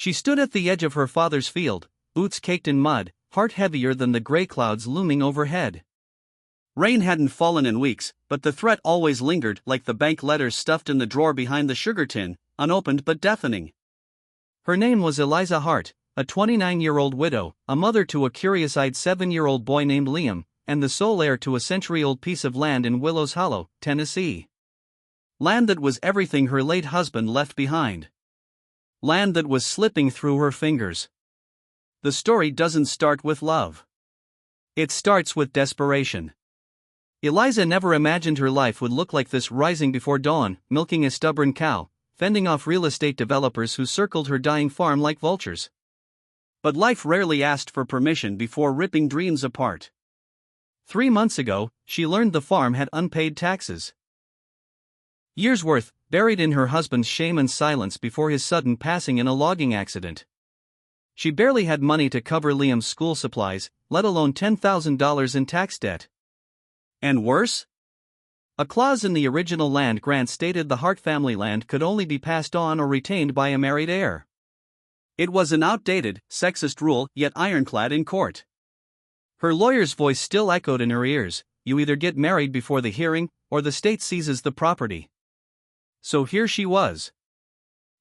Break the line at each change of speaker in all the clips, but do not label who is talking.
She stood at the edge of her father's field, boots caked in mud, heart heavier than the gray clouds looming overhead. Rain hadn't fallen in weeks, but the threat always lingered like the bank letters stuffed in the drawer behind the sugar tin, unopened but deafening. Her name was Eliza Hart, a 29-year-old widow, a mother to a curious-eyed 7-year-old boy named Liam, and the sole heir to a century-old piece of land in Willows Hollow, Tennessee. Land that was everything her late husband left behind. Land that was slipping through her fingers. The story doesn't start with love. It starts with desperation. Eliza never imagined her life would look like this, rising before dawn, milking a stubborn cow, fending off real estate developers who circled her dying farm like vultures. But life rarely asked for permission before ripping dreams apart. 3 months ago, she learned the farm had unpaid taxes. Years' worth, buried in her husband's shame and silence before his sudden passing in a logging accident. She barely had money to cover Liam's school supplies, let alone $10,000 in tax debt. And worse? A clause in the original land grant stated the Hart family land could only be passed on or retained by a married heir. It was an outdated, sexist rule, yet ironclad in court. Her lawyer's voice still echoed in her ears: you either get married before the hearing, or the state seizes the property. So here she was.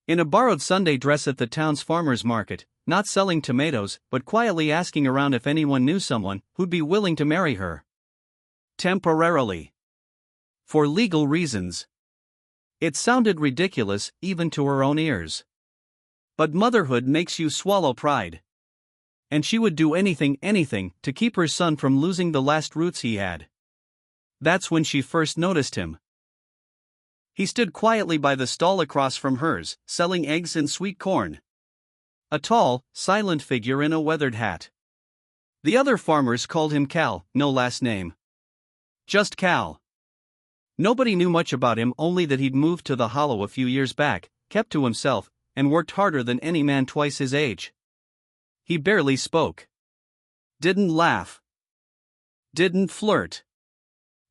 In a borrowed Sunday dress at the town's farmer's market, not selling tomatoes, but quietly asking around if anyone knew someone who'd be willing to marry her. Temporarily. For legal reasons. It sounded ridiculous, even to her own ears. But motherhood makes you swallow pride. And she would do anything, to keep her son from losing the last roots he had. That's when she first noticed him. He stood quietly by the stall across from hers, selling eggs and sweet corn. A tall, silent figure in a weathered hat. The other farmers called him Cal, no last name. Just Cal. Nobody knew much about him, only that he'd moved to the Hollow a few years back, kept to himself, and worked harder than any man twice his age. He barely spoke. Didn't laugh. Didn't flirt.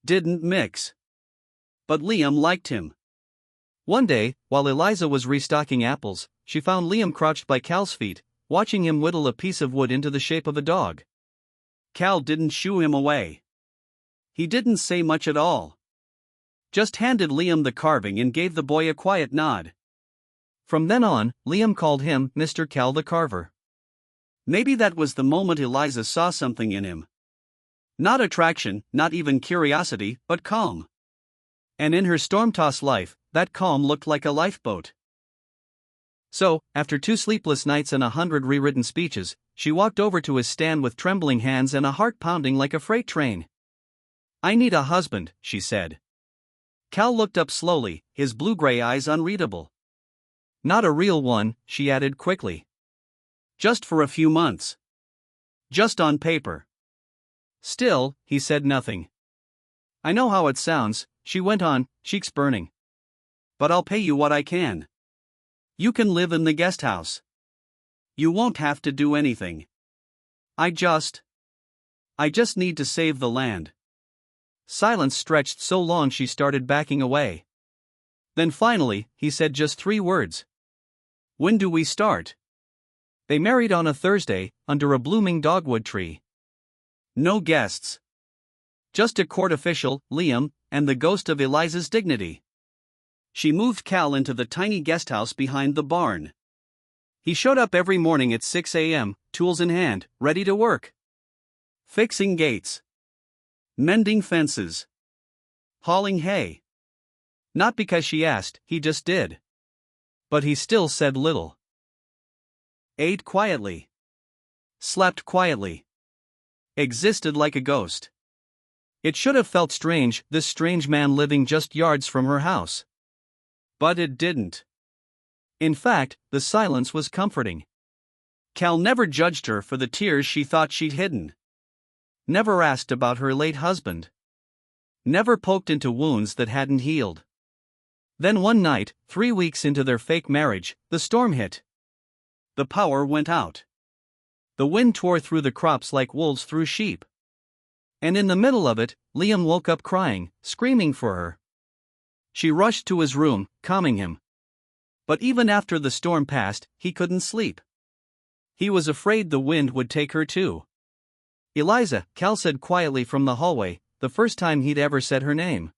Didn't mix. But Liam liked him. One day, while Eliza was restocking apples, she found Liam crouched by Cal's feet, watching him whittle a piece of wood into the shape of a dog. Cal didn't shoo him away. He didn't say much at all. Just handed Liam the carving and gave the boy a quiet nod. From then on, Liam called him Mr. Cal the Carver. Maybe that was the moment Eliza saw something in him. Not attraction, not even curiosity, but calm. And in her storm-tossed life, that calm looked like a lifeboat. So, after 2 sleepless nights and 100 rewritten speeches, she walked over to his stand with trembling hands and a heart pounding like a freight train. "I need a husband," she said. Cal looked up slowly, his blue-gray eyes unreadable. "Not a real one," she added quickly. "Just for a few months. Just on paper." Still, he said nothing. "I know how it sounds," she went on, cheeks burning. "But I'll pay you what I can. You can live in the guest house. You won't have to do anything. I just need to save the land." Silence stretched so long she started backing away. Then finally, he said just 3 words. "When do we start?" They married on a Thursday, under a blooming dogwood tree. No guests. Just a court official, Liam, and the ghost of Eliza's dignity. She moved Cal into the tiny guest house behind the barn. He showed up every morning at 6 a.m., tools in hand, ready to work. Fixing gates. Mending fences. Hauling hay. Not because she asked, he just did. But he still said little. Ate quietly. Slept quietly. Existed like a ghost. It should have felt strange, this strange man living just yards from her house. But it didn't. In fact, the silence was comforting. Cal never judged her for the tears she thought she'd hidden. Never asked about her late husband. Never poked into wounds that hadn't healed. Then one night, 3 weeks into their fake marriage, the storm hit. The power went out. The wind tore through the crops like wolves through sheep. And in the middle of it, Liam woke up crying, screaming for her. She rushed to his room, calming him. But even after the storm passed, he couldn't sleep. He was afraid the wind would take her too. "Eliza," Cal said quietly from the hallway, the first time he'd ever said her name.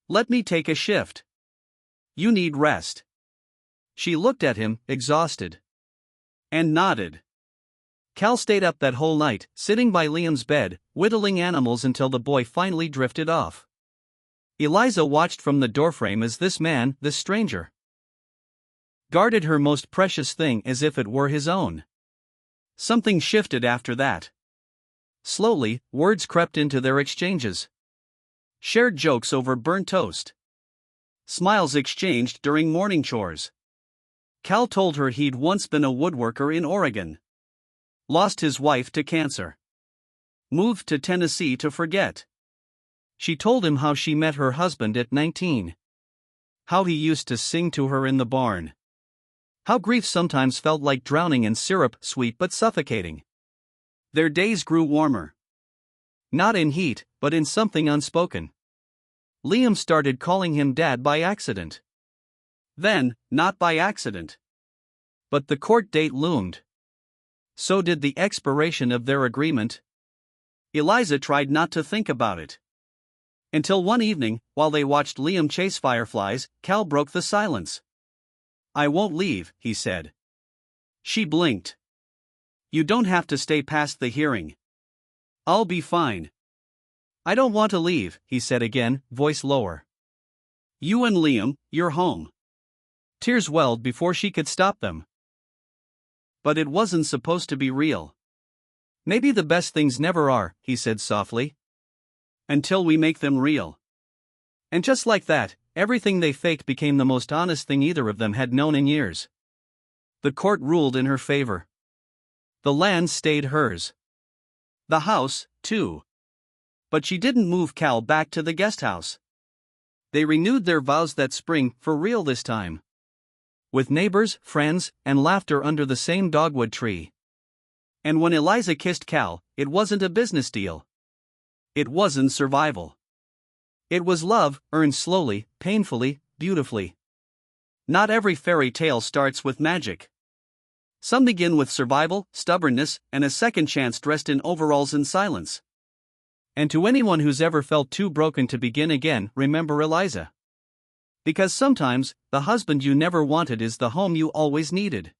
"Let me take a shift. You need rest." She looked at him, exhausted. And nodded. Cal stayed up that whole night, sitting by Liam's bed, whittling animals until the boy finally drifted off. Eliza watched from the doorframe as this man, this stranger, guarded her most precious thing as if it were his own. Something shifted after that. Slowly, words crept into their exchanges. Shared jokes over burnt toast. Smiles exchanged during morning chores. Cal told her he'd once been a woodworker in Oregon. Lost his wife to cancer. Moved to Tennessee to forget. She told him how she met her husband at 19. How he used to sing to her in the barn. How grief sometimes felt like drowning in syrup, sweet but suffocating. Their days grew warmer. Not in heat, but in something unspoken. Liam started calling him Dad by accident. Then, not by accident. But the court date loomed. So did the expiration of their agreement. Eliza tried not to think about it. Until one evening, while they watched Liam chase fireflies, Cal broke the silence. "I won't leave," he said. She blinked. "You don't have to stay past the hearing. I'll be fine." "I don't want to leave," he said again, voice lower. "You and Liam, you're home." Tears welled before she could stop them. But it wasn't supposed to be real. "Maybe the best things never are," he said softly. "Until we make them real." And just like that, everything they faked became the most honest thing either of them had known in years. The court ruled in her favor. The land stayed hers. The house, too. But she didn't move Cal back to the guest house. They renewed their vows that spring, for real this time. With neighbors, friends, and laughter under the same dogwood tree. And when Eliza kissed Cal, it wasn't a business deal. It wasn't survival. It was love, earned slowly, painfully, beautifully. Not every fairy tale starts with magic. Some begin with survival, stubbornness, and a second chance dressed in overalls and silence. And to anyone who's ever felt too broken to begin again, remember Eliza. Because sometimes, the husband you never wanted is the home you always needed.